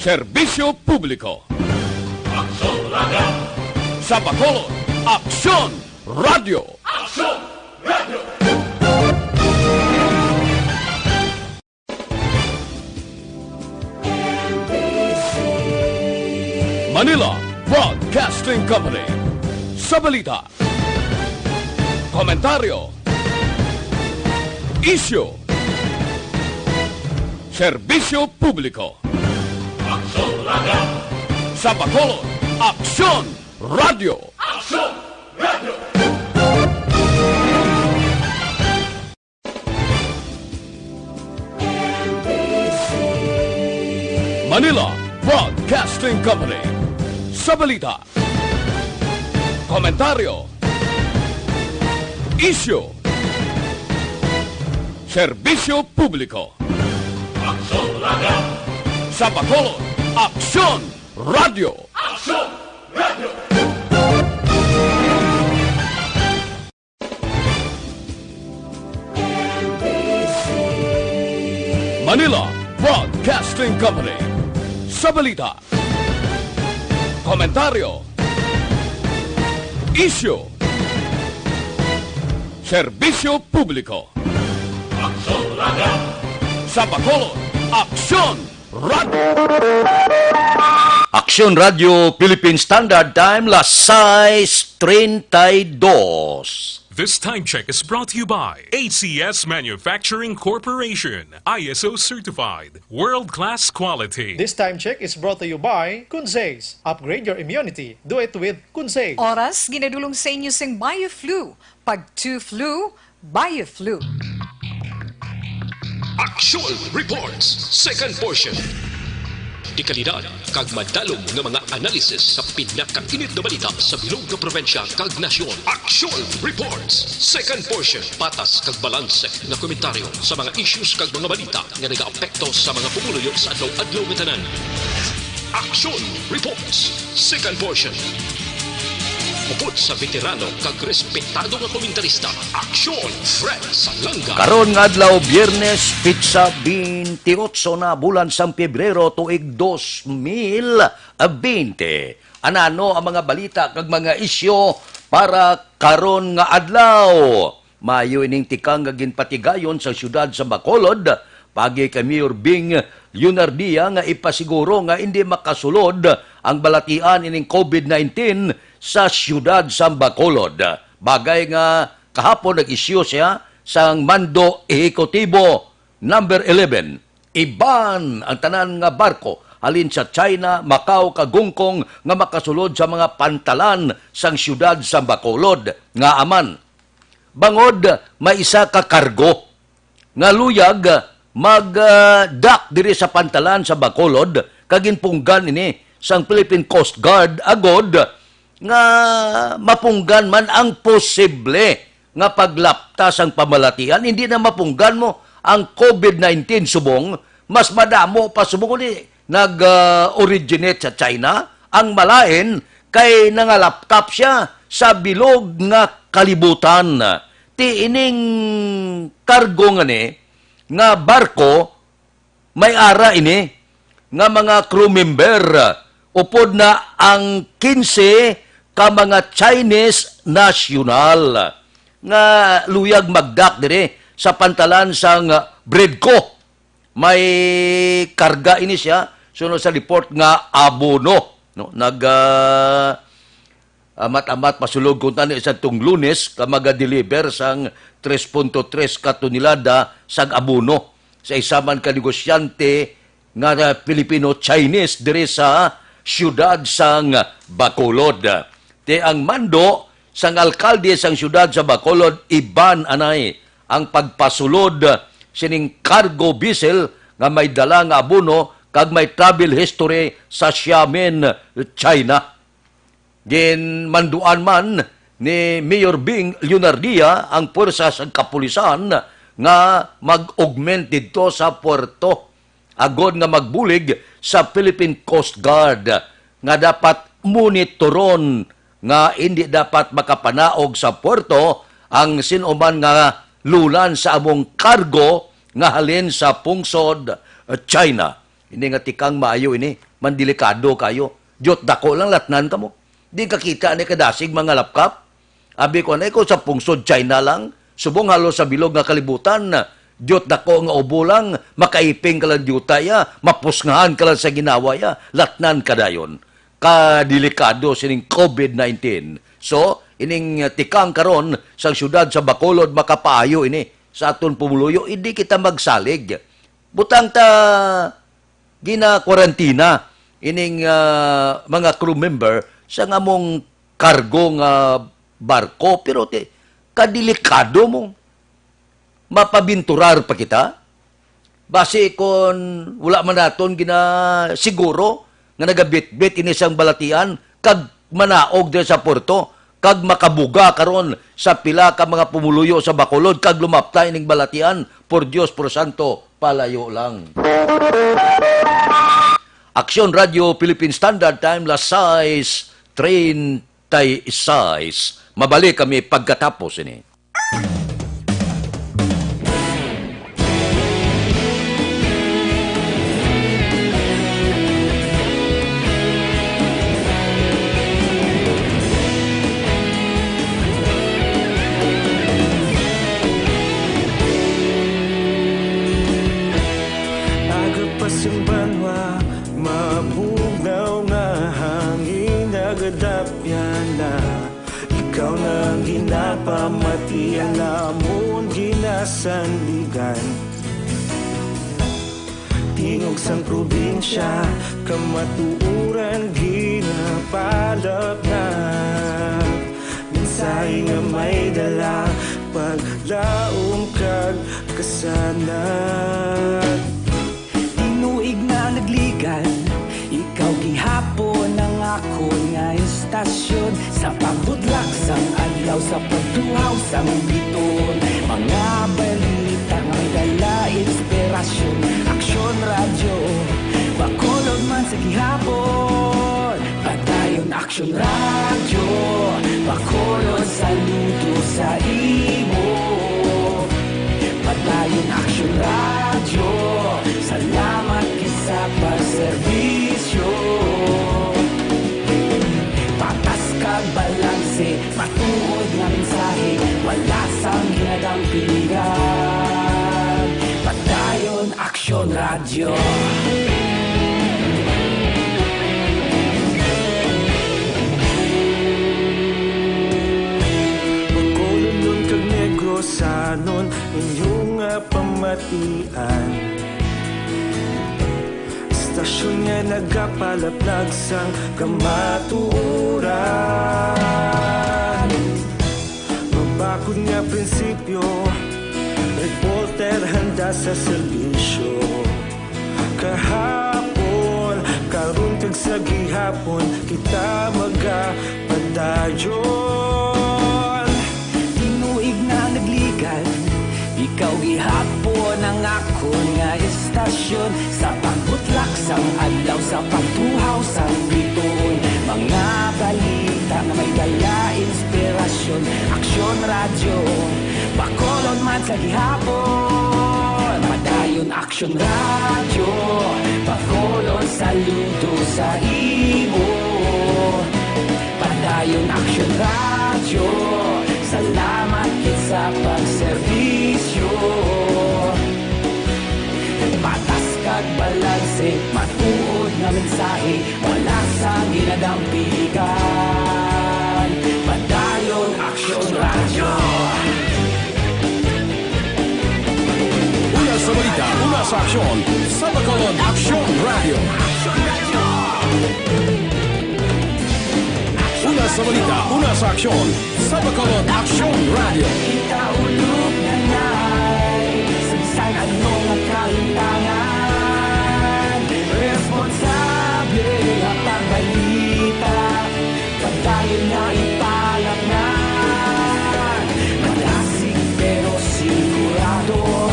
Serbisyo Publiko. Aksyon Radio! Sa Bacolod, Aksyon Radio! Aksyon Radio! Manila Broadcasting Company. Sa balita, komentaryo, isyu, serbisyo publiko. Aksyon Radio! Sa Bacolod, Aksyon Radio! Aksyon Radio! Manila Broadcasting Company. Sa balita, komentaryo, isyu, serbisyo publiko. Aksyon Radio! Sa Bacolod, Aksyon Radio! Aksyon Radio! Manila Broadcasting Company. Sa balita, komentaryo, isyu, serbisyo publiko. Aksyon Radio! Sa Bacolod, Aksyon Radio! Aksyon Radio Philippine Standard Time, las 6:32. This time check is brought to you by ACS Manufacturing Corporation, ISO certified, world-class quality. This time check is brought to you by Kunsays. Upgrade your immunity. Do it with Kunsays. Oras, ginadulong sa inyo sing BioFlu. Pag 2-flu, BioFlu. Action Reports, second portion. Di kalidad, kag madalong ng mga analisis sa pinakainit na balita sa bilog na probinsya kag nasyon. Action Reports, second portion. Patas kag balanse na komentaryo sa mga issues kag mga balita nga nagaapekto sa mga pumuluyo sa adlaw-adlaw nga tanan. Action Reports, second portion. Upod sa veterano kag respetado nga komentarista, Aksyon Fred Salanga. Karon nga adlaw Biyernes, pitsa 28 na bulan sang Pebrero tuig 2020. Anano ang mga balita kag mga isyu para karon nga adlaw? Mayo ining tikang nga ginpatigayon sa syudad sa Bacolod pagi kay Mayor Bing Leonardia nga ipasiguro nga hindi makasulod ang balatian ining COVID-19 sa syudad sa Bacolod. Bagay nga kahapon nag-isyu siya sa mando ehekutibo number 11. Iban ang tanan nga barko halin sa China, Macau, kagungkong nga makasulod sa mga pantalan sang syudad sa Bacolod nga aman. Bangod may isa ka kargo nga luyag mag-dock diri sa pantalan sa Bacolod kaginpunggan ini sang Philippine Coast Guard agod nga mapunggan man ang posible nga paglaptas ang pamalatian. Hindi na mapunggan mo ang COVID-19 subong, mas madamo pa subong ni nag-originate sa China. Ang malain kay nangalapkap siya sa bilog nga kalibutan. Ti ining kargo nga ni nga barko may ara ini nga mga crew member upod na ang 15 ka mga Chinese national nga luyag magdak dire sa pantalan sang Bredco. May karga ini siya sunod sa report nga abono no amat-amat pasulog kun tani sa tung Lunes ka maga-deliver sang 3.3 ka tonelada sang abono sa isaman ka negosyante nga Filipino-Chinese dire sa syudad sang Bacolod. Te ang mando sang alkalde sang syudad sa Bacolod iban anay ang pagpasulod sining cargo vessel nga may dala nga abono kag may travel history sa Xiamen, China. Gin manduan man ni Mayor Bing Leonardia ang puwersa sa kapulisan nga mag-augment dito sa puerto agod nga magbulig sa Philippine Coast Guard nga dapat monitoron nga hindi dapat makapanaog sa puerto ang sinuman nga lulan sa among kargo nga halin sa pungsod China. Ini nga tikang maayo ini, mandelikado kayo. Diyot dako lang latnan ka mo. Di ka kita ni kadasig mga lapkap. Abi ko na ko sa pungsod China lang, subong halos sa bilog nga kalibutan, diyot dako nga ubo lang, makaiping ka lang diyutaya, mapusngahan ka lang sa ginawa ya, latnan ka dayon. Kadelikado sining COVID-19. So, ining tikang karon sa syudad sa Bacolod makapaayo ini sa aton pumuluyo, hindi kita magsalig. Butang ta gina-kwarantina ining mga crew member sa nga mong kargo nga barko, pero kadelikado mong mapabinturar pa kita. Base kon wala man naton gina siguro nga nagabit-bit ini sang balatian kag manaog din sa porto kag makabuga karon sa pila ka mga pumuluyo sa Bacolod kag lumaptay ning balatian, por Dios por santo, palayo lang. Aksyon Radio Philippine Standard Time las 6:36. Mabalik kami pagkatapos ini. Agapasumbanwa, mabugaw nga hangin nagadapyan na. Ikaw na ginapamatian namon ginasandigan. Tingog sang probinsya, kamatuuran ginapalap na. Minsay nga may dala, paglaom kag kasanat. Tinuig na nagligan, ikaw gihapon ang ako nga istasyon. Sa pagbutlak sang adlaw, sa pagtuhaw sang biton, mga balita nga may dala inspirasyon. Aksyon radyo, Bacolod man sa gihapon. Patayon aksyon radyo, Bacolod saludo sa imo. Patayon aksyon radyo, salamat kisa pagserbisyo. Patas kag balanse, matuod nga mensahe, wala sang ginadampingan. Patayon aksyon radyo. Bacolod nun kag Negrosanon, inyong nga pamatian. Istasyon nga nagapalaplag sang kamatuoran. Mabakod nga prinsipyo, reporter handa sa serbisyo. Kahapon, karon kag sa gihapon, kita magapadayon. Tinuig na nagligan, ikaw gihapon ang ako nga istasyon. Sa pagbutlak sang adlaw, sa pagtuhaw sang biton, mga balita nga may dala inspirasyon. Aksyon radyo, Bacolod man sa gihapon. Padayon aksyon radyo, Bacolod saludo sa imo. Padayon aksyon radyo, salamat kit sa pagserbisyo. Patas kag balanse, matuod nga mensahe, wala sa ginadampigan. Padayon aksyon radyo. Una sa balita, una sa aksyon, sa Bacolod Aksyon Radio. Una sa balita, una sa aksyon, sa Bacolod Aksyon Radio. Kita ulog na na'y sabsan ano nga kaintangan. Responsable nga pagbalita, pagdayon na ipalap na. Malasig pero sigurado,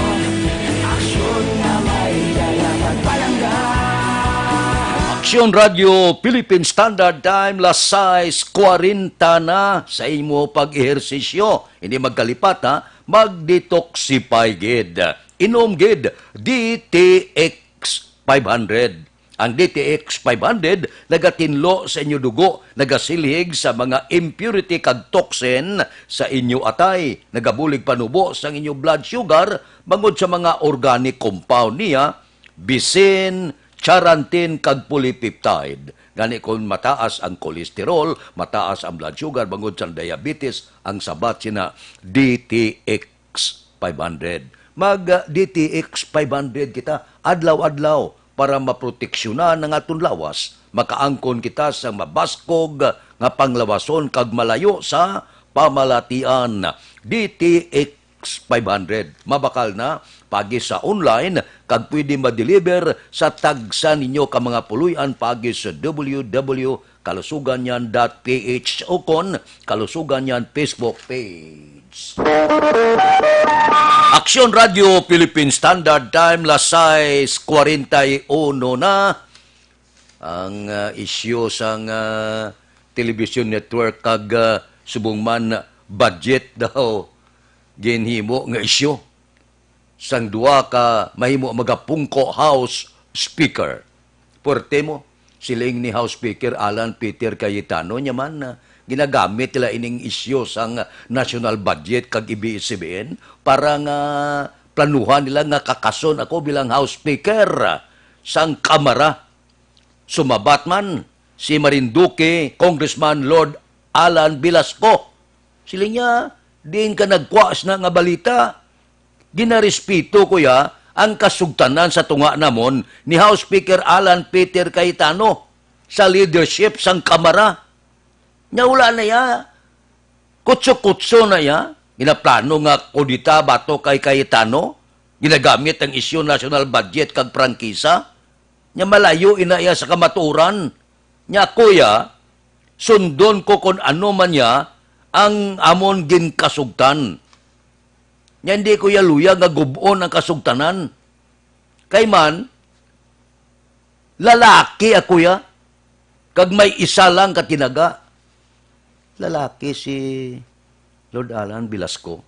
aksyon nga may dala pagpalanggan. Aksyon Radio Philippine Standard Time las 6:40 na sa imo pag-ehersisyo. Hindi magkalipat ha, mag-detoxify gid. Inom gid DTX 500. Ang DTX 500 nagatinlo sa inyo dugo, nagasilhig sa mga impurity kag toxin sa inyo atay, nagabulig panubo sa inyo blood sugar bangod sa mga organic compound niya, bisin, charantin kag polypeptide. Gani kung mataas ang kolesterol, mataas ang blood sugar bangod sa diabetes, ang sabat sina DTX 500. Mag DTX 500 kita adlaw-adlaw para maproteksyonan ng atong lawas, makaangkon kita sa mabaskog nga panglawason kag malayo sa pamalatian. DTX 500. Mabakal na pagi sa online kag pwede ma-deliver sa tagsa ninyo ka mga puluyan pagi sa www.kalusuganyan.ph o kon Kalusuganyan Facebook page. Aksyon Radio Philippine Standard Time, las 6:41 na. Ang isyu sang television network kag subong man budget daw ginhimo nga isyu. Sang duwa ka mahimo magapungko House Speaker. Porte mo, siling ni House Speaker Alan Peter Cayetano niya man ginagamit nila ining isyu sang national budget kag IBS-CBN para nga planuhan nila nga kakason ako bilang House Speaker sang Kamara. Sumabat man si Marinduque, Congressman Lord Alan Velasco. Sila niya, din ka nagkwaas na nga balita. Ginarespeto ko ya ang kasugtanan sa tunga namon ni House Speaker Alan Peter Cayetano sa leadership sang Kamara. Nya wala na ya. Kutso-kutso na ya. Ginaplano nga kodita bato kay Cayetano. Ginagamit ang isyu national budget kag prangkisa. Nya malayo inaya sa kamaturan. Nya kuya, sundon ko kung ano man ya ang amon ginkasugtan. Nya hindi ko ya luya nga gubon ang kasugtanan. Kay man, lalaki ako ya. Kag may isa lang katinaga. Lalaki si Lord Alan Velasco.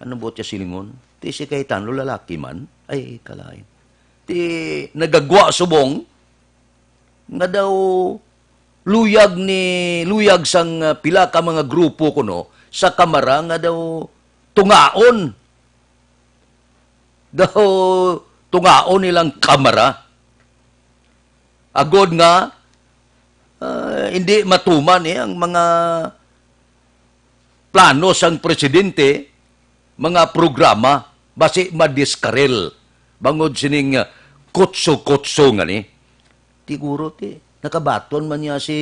Ano bot siya silingon? Ti si Cayetano lalaki man? Ay, kalain. Ti nagagwa subong nga daw luyag sang pila ka mga grupo kuno sa Kamara nga daw tungaon. Daw tungaon nilang Kamara. Agod nga hindi matuman ang mga plano sang presidente, mga programa, basi madiskarel. Bangod sining kutso-kutso nga ni. Tiguro nakabaton man niya si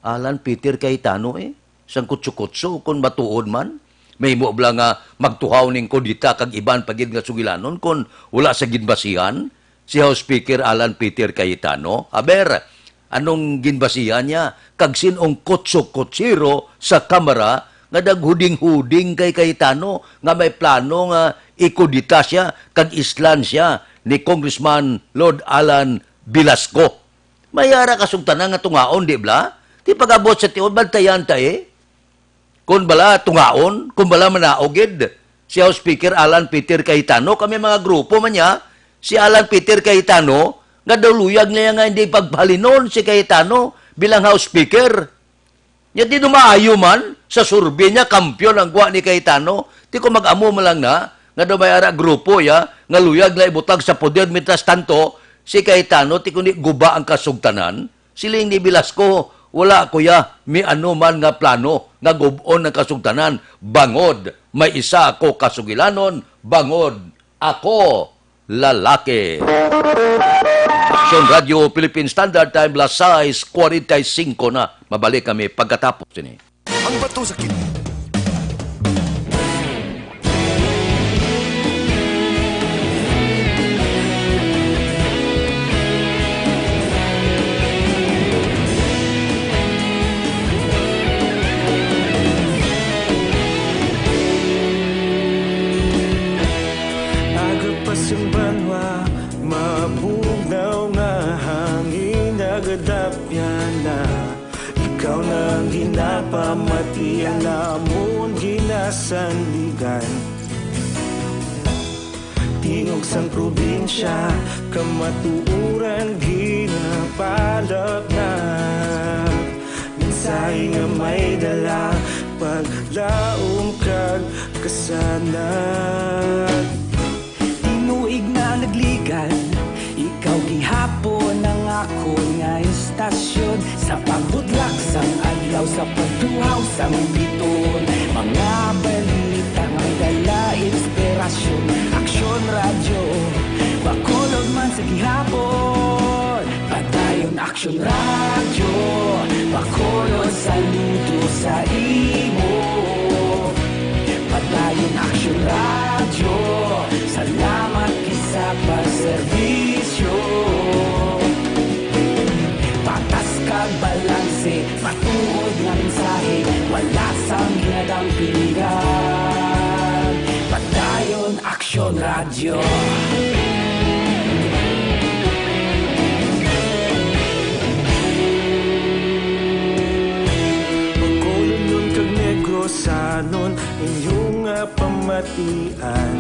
Alan Peter Cayetano sang kutso-kutso kung matuod man. May mo bla nga magtuhaw ning kodita kag iban pagid nga sugilanon kung wala sa ginbasihan si House Speaker Alan Peter Cayetano. Aber, anong ginbasihan niya? Kag sinong kutso-kutsiro sa Kamara nga daghuding-huding kay Cayetano nga may plano nga ikodita siya kag islan siya ni Congressman Lord Alan Velasco. Mayara kasugtanan nga tungaon, di bla? Di pagabot sa tiyon, bantayan tayo kung bala tungaon, kung bala manaogid si House Speaker Alan Peter Cayetano, kami mga grupo man niya, si Alan Peter Cayetano, nga daw luyag niya nga hindi pagpalinon si Cayetano bilang House Speaker. Niya di dumaayo man sa survey niya, kampyon ang gwa ni Cayetano. Di ko mag-amo mo lang na, nga daw may ara grupo ya, nga luyag na ibutag sa poder, mitras tanto, si Cayetano, ti kundi guba ang kasugtanan. Siling ni Velasco, wala kuya, may ano man nga plano, nga gubon ng kasugtanan. Bangod, may isa ako kasugilanon, bangod, ako lalaki. Aksyon Radio Philippine Standard Time, las 6:45 na. Mabalik kami pagkatapos ini. Ang bato sa kini. Agapasumbanwa, mabugnaw nga hangin nagadapyan na. Ikaw nang ginapamati ang namon ginasandigan. Di tingog sang probinsya, kamatuuran ginapalap na. Minsay nga may dala, paglaom kag kasanag. Tinuig na nagligan, ikaw gihapon ang ako nga istasyon. Sa pagbudlak sang adlaw, sa pagduhaw sang biton. Mga balita nga may dala inspirasyon. Aksyon radyo, bakolod man sa gihapon. Padayon aksyon radyo, bakolod saludo sa imo. Padayon aksyon radyo, salamat kisa pagserbisyo. Patas kag balanse, matuod nga mensahe, wala sang ginadang piligan. Padayon aksyon radyo. Bacolod nun kag Negrosanon, inyong nga pamatian.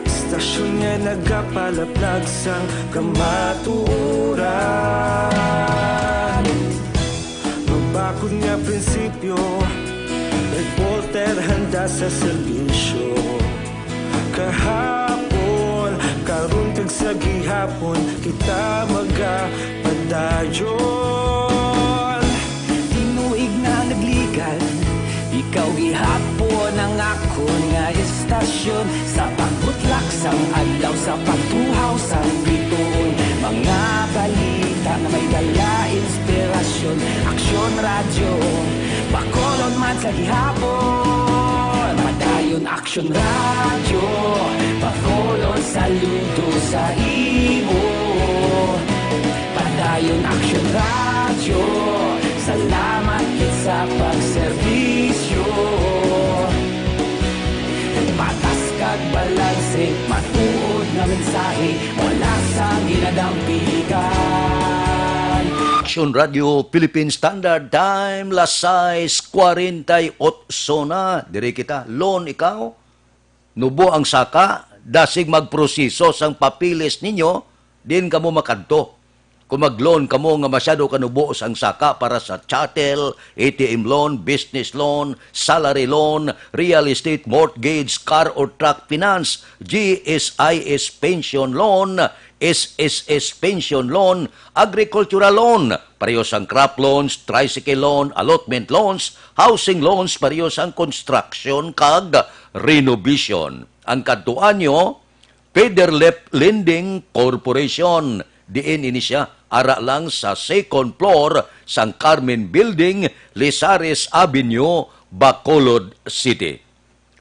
Istasyon nga nagapalaplag sang kamatuuran. Magbakod nga prinsipyo, reporter handa sa serbisyo. Kahapon, karon kag sa gihapon, kita magapadayon. Tinuig na nagligan, ikaw gihapon ang ako nga istasyon. Sa pagbutlak sang adlaw, sa pagtuhaw sang biton. Mga balita na may dala inspirasyon. Aksyon radyo, bakolod man sa gihapon. Padayon aksyon radyo, bakolod saludo sa imo. Padayon aksyon radyo, salamat kit sa pagserbisyo. Patas kag balanse, matuod nga mensahe, wala sang ginadang piligan. Action Radio Philippine Standard Time, Lasais 48 na. Diri kita, loan ikaw, nubo ang saka, dasig magproseso sang papilis ninyo, din kamo makadto. Kung mag-loan kamo nga masyado kanubo sang saka para sa chattel, ATM loan, business loan, salary loan, real estate mortgage, car or truck finance, GSIS pension loan, SSS pension loan, agricultural loan, pareho sang crop loans, tricycle loan, allotment loans, housing loans, pareho sang construction kag renovation. Ang kadtuan nyo, Federlep Lending Corporation, diin ini siya, ara lang sa second floor sang Carmen Building, Lizares Avenue, Bacolod City.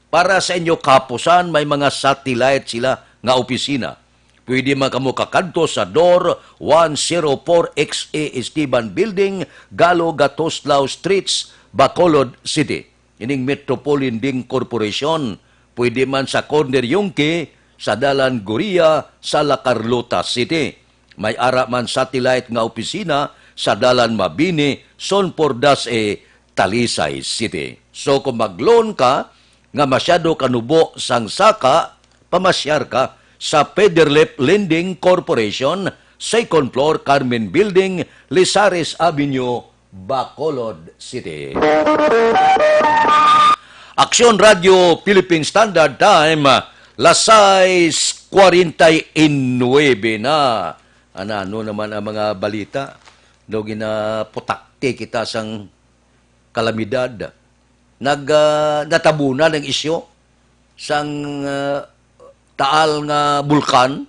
Para sa inyo kapusan, may mga satellite sila nga opisina. Pwede man kamo kakadto sa door 104XA Esteban Building, Galo Gatoslao Streets, Bacolod City. Ining Metropolitan Corporation. Pwede man sa corner Yungke, sa Dalan Goria, sa La Carlota City. May ara man satellite nga opisina sa Dalan Mabini, Sonpordas Talisay City. So kung mag-loan ka, nga masyado kanubo sang saka, pamasyar ka sa Federlep Lending Corporation, second floor, Carmen Building, Lizares Avenue, Bacolod City. Aksyon Radio Philippine Standard Time, Lasais 49 na. Ano naman ang mga balita? No, ginaputakte kita sang kalamidad. Natabunan ng isyo sang taal nga bulkan.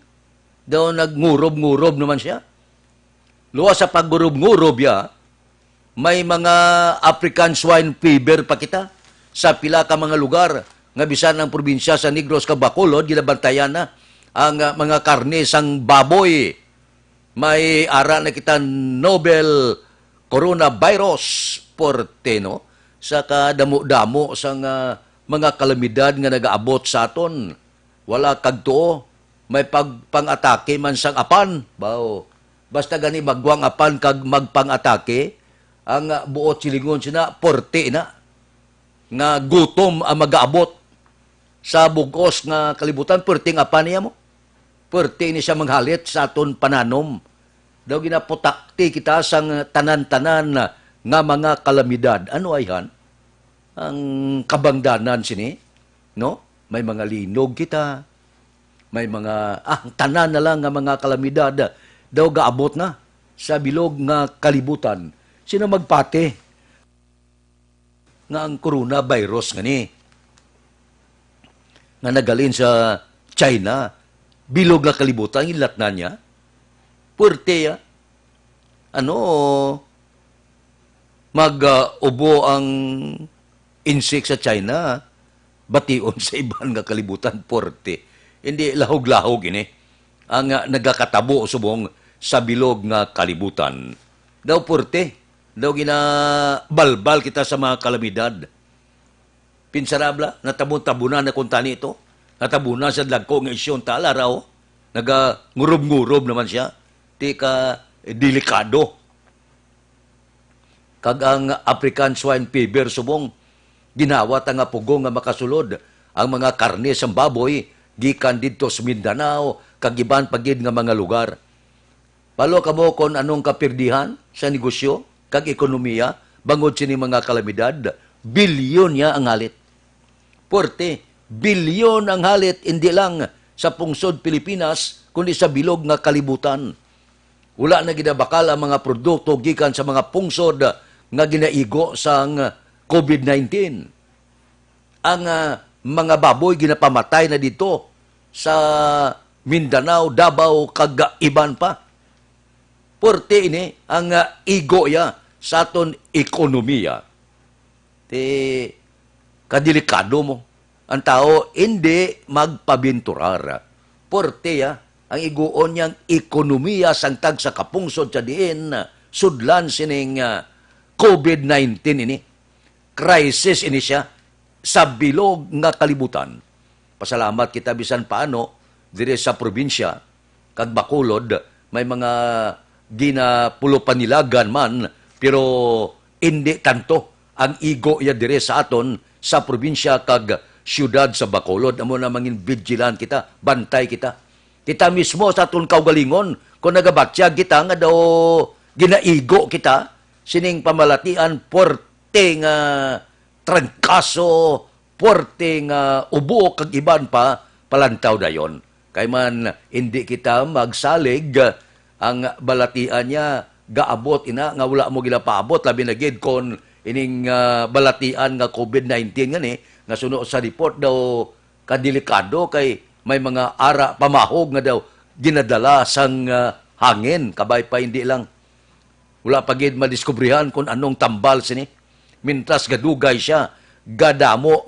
Daw nagngurob-ngurob naman siya. Luwas sa paggurob-ngurob ya, may mga African swine fever pa kita sa pila ka mga lugar nga bisan ng probinsya sa Negros kag Bacolod, ginabantayan na ang mga karne sang baboy. May ara na kita Nobel coronavirus porteno sa kadamo-damo sang mga kalamidad nga nagaabot sa aton. Wala kagtuo, may pang-atake man sang apan. Bao. Basta gani magwang apan kag magpang-atake, ang buot silingon sina porte na nga gutom ang magaabot. sa bugos nga kalibutan, perting apa niya mo? Perti ni siya manghalit sa aton pananom. Daw ginaputakti kita sang tanan-tanan nga mga kalamidad. Ano ay han? Ang kabangdanan sini, no? May mga linog kita, may mga, tanan na lang nga mga kalamidad, daw gaabot na sa bilog nga kalibutan. Sino magpate nga ang coronavirus nga ni? Nga nagalin sa China, bilog nga kalibutan, ilat na niya. Puerte, mag-ubo ang insect sa China, bation sa iban nga kalibutan, puerte. Hindi lahog-lahog ini ang nagakatabo subong sa bilog nga kalibutan. Daw puerte, daw ginabalbal kita sa mga kalamidad. Pinsarabla, natabon-tabunan na kuntani ito. Natabunan sa dagko nga isyon tala raw. Naga-ngurob-ngurob naman siya. Di ka delikado. Kag ang African swine fever subong ginawat ang pugong nga makasulod. Ang mga karne sa baboy gikan didto sa Mindanao kag iban pagid nga mga lugar. Palo kamo kon anong kapirdihan sa negosyo kag ekonomiya bangod sini mga kalamidad, bilyon niya ang halit. Porte, bilyon ang halit hindi lang sa pungsod Pilipinas kundi sa bilog nga kalibutan. Wala na ginabakal ang mga produkto gikan sa mga pungsod nga ginaigo sang COVID-19. Ang mga baboy ginapamatay na dito sa Mindanao, Davao, kag iban pa. Porte ini ang igo ya sa aton ekonomiya. Kadelikado mo. Ang tao hindi magpabinturar. Porte ya, ang iguon niyang ekonomiya sangtag sa kapungsod sa diin, sudlan sining COVID-19 ini. Crisis ini siya sa bilog nga kalibutan. Pasalamat kita bisan paano dire sa probinsya kag Bacolod may mga ginapulupanilagan man pero hindi tanto ang igo ya dire sa aton sa probinsya kag siyudad sa Bacolod. Amo na mangin vigilant kita, bantay kita. Kita mismo sa aton kaugalingon kung nagabatsyag kita nga daw ginaigo kita sining pamalatian porte nga trangkaso, porte nga ubo kag iban pa palantaw dayon. Kay man hindi kita magsalig ang balatian niya gaabot ina nga wala mo ginapaabot labi na gid kon ining balatian nga COVID-19 ngani nga suno sa report daw kadelikado kay may mga ara pamahog nga daw ginadala sang hangin kabay pa hindi lang wala pa gid madiskubrihan kung anong tambal sini. Mintras gadugay siya, gadamo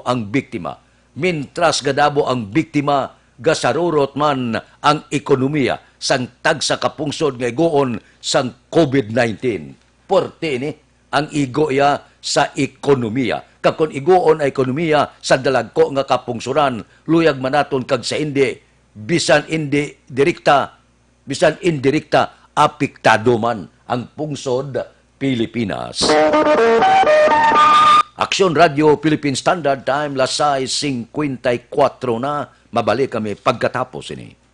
ang biktima. Mintras gadamo ang biktima, gasarurot man ang ekonomiya sang tag sa kapungsod nga igoon sang COVID-19. Porte ni ang igo ya sa ekonomiya. Kakon igoon ang ekonomiya sa dalagko nga kapungsuran, luyag manaton kag sa hindi, bisan indirekta, apektado man ang pungsod Pilipinas. Aksyon Radio Philippine Standard Time, lasay 54 na. Mabalik kami pagkatapos ini.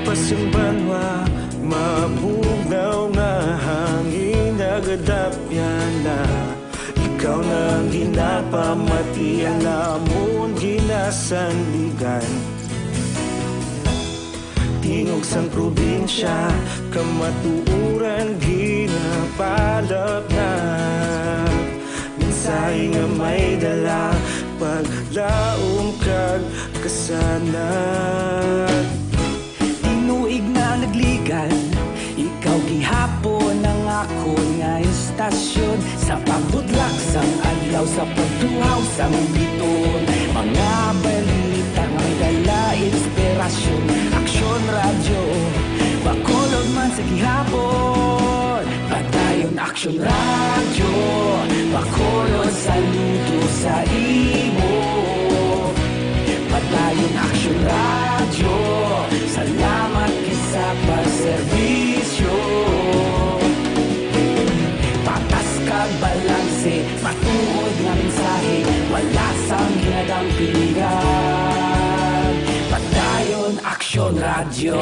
Pasimbanwa, mabugnaw nga hangin nagadapyan na. Ikaw nang ginapamati, alamon ginasandigan. Tingog sang probinsya, kamatuuran ginapalap na. Minsay nga may dala, paglaom kag kasanan. Tinuig na nagligan, ikaw gihapon ang ako nga istasyon. Sa pagbutlak sang adlaw, sa pagtuhaw sang biton. Mga balita nga dala inspirasyon. Aksyon radyo, Bacolod man sa gihapon. Padayon Aksyon radyo. kinadampigan. Padayon Aksyon Radyo.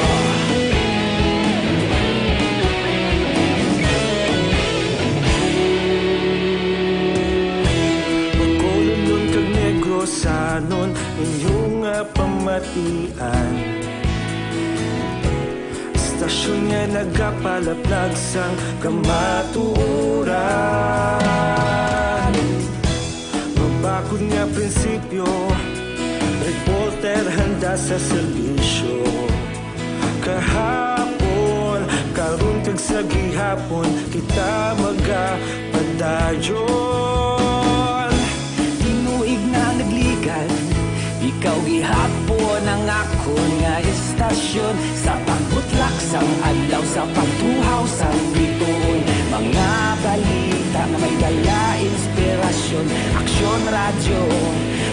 Makulunod kag negrosanon inyong pamatian. Istasyon nga nagapalaplag sang kamatuuran. Mabakod nga prinsipyo, reporter handa sa serbisyo. Kahapon, karun kag sa gihapon, kita magapadayon. Tinuig na nagligan, ikaw gihapon ang akon nga istasyon. Sa pagbutlak sang adlaw, sa pagtuhaw sang bituon, mga balita na may dala inspirasyon. Aksyon Radyo,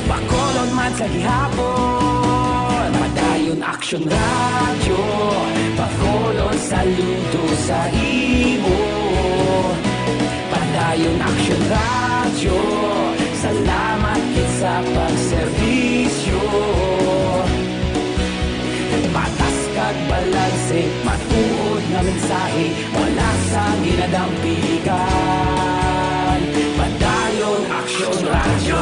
Bacolod man sa gihapon. Padayon Aksyon Radyo, Bacolod saludo sa imo. Padayon Aksyon Radyo, salamat kit sa pagserbisyo. Patas kag balanse, matuod nga mensahe, wala sa ginadampigan. Padayon Aksyon Radyo.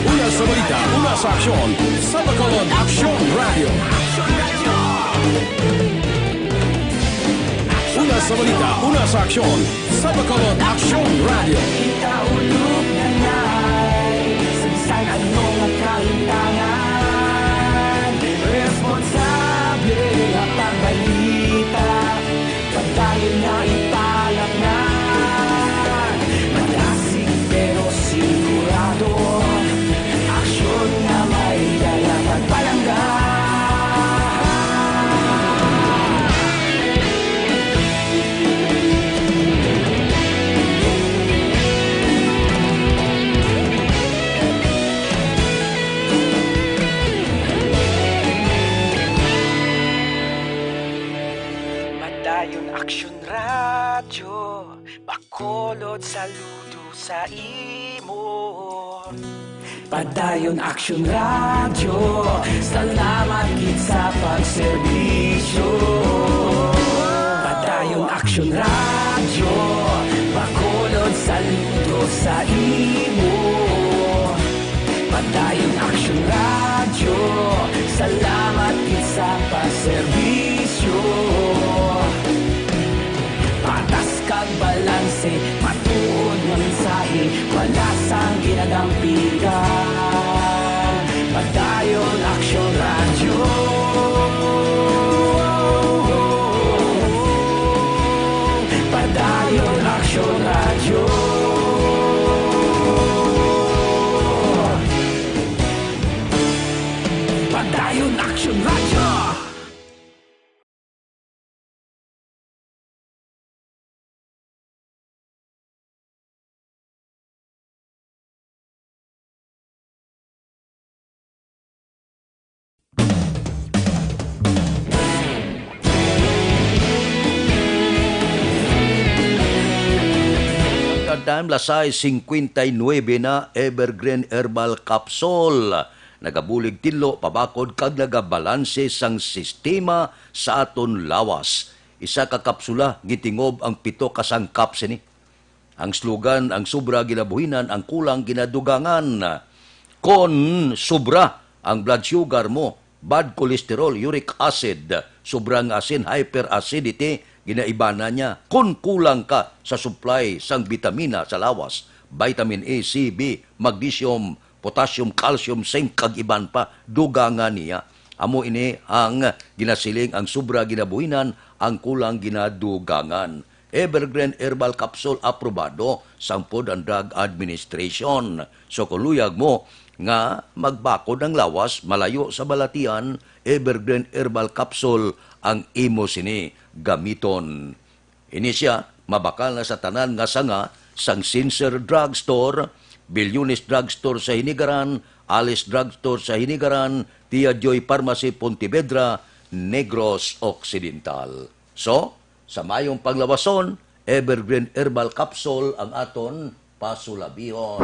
Una sa balita, una sa aksyon, sa Bacolod Aksyon Radio. Una sa balita, una sa aksyon, sa Bacolod Aksyon Radio. Ikaulog na na'y sansan anong nakahintangan. Responsable nga pagbalita, padayon na ipalaknan. Malasig pero sigurado, aksyon nga may dala pagpalanggan. Padayon Aksyon Radyo, Bacolod saludo sa imo. Padayon Aksyon Radyo, salamat gid sa pagserbisyo. Padayon Aksyon Radyo, Bacolod saludo sa imo. Padayon Aksyon Radyo, salamat gid sa pagserbisyo. Patas kag balanse, matuod nga mensahe, wala sang ginadampigan. Padayon Aksyon Radyo. Padayon Aksyon Radyo. Padayon Aksyon Radyo. Time lasay 59 na Evergreen Herbal Capsule. Nagabulig tinlo pabakod kag nagabalanse sang sistema sa aton lawas. Isa ka kapsula gitingob ang 7 ka sangkap sini. Ang slogan, ang sobra ginabuhinan, ang kulang ginadugangan. Kon sobra ang blood sugar mo, bad cholesterol, uric acid, sobrang asin, hyperacidity, ginaibana niya. Kung kulang ka sa supply sang vitamina sa lawas, vitamin A, C, B, magnesium, potassium, calcium, zinc, kag iban pa, dugangan niya. Amo ini ang ginasiling, ang sobra ginabuhinan, ang kulang ginadugangan. Evergreen Herbal Capsule aprobado sang Food and Drug Administration. So kuluyag mo nga magbakod ang lawas malayo sa balatian, Evergreen Herbal Capsule ang imo sini gamiton. Ini siya mabakal na sa tanan nga sanga sang Sincere Drugstore, Bilyones Drugstore sa Hinigaran, Alice Drugstore sa Hinigaran, Tia Joy Pharmacy Pontevedra, Negros Occidental. So, sa mayong paglawason, Evergreen Herbal Capsule ang aton pasulabihon.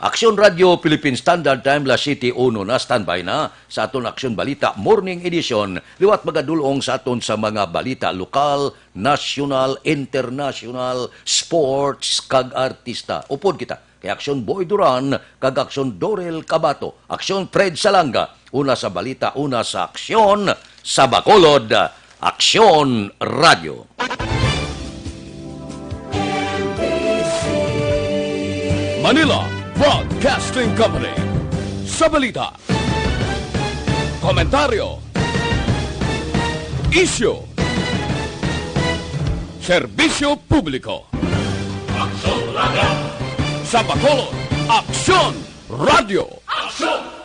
Aksyon Radio Philippine Standard Time, La City 1 na standby na sa aton Aksyon Balita Morning Edition. Liwat magadulong sa aton sa mga balita lokal, national, international, sports, kag artista. Upod kita kay Aksyon Boy Duran, kag Aksyon Dorel Cabato, Aksyon Fred Salanga, una sa balita, una sa aksyon sa Bacolod, Aksyon Radio. Manila Broadcasting Company. Sa balita, komentaryo, isyu, serbisyo publiko. Aksyon Radio. Sa Bacolod, Aksyon Radio. Aksyon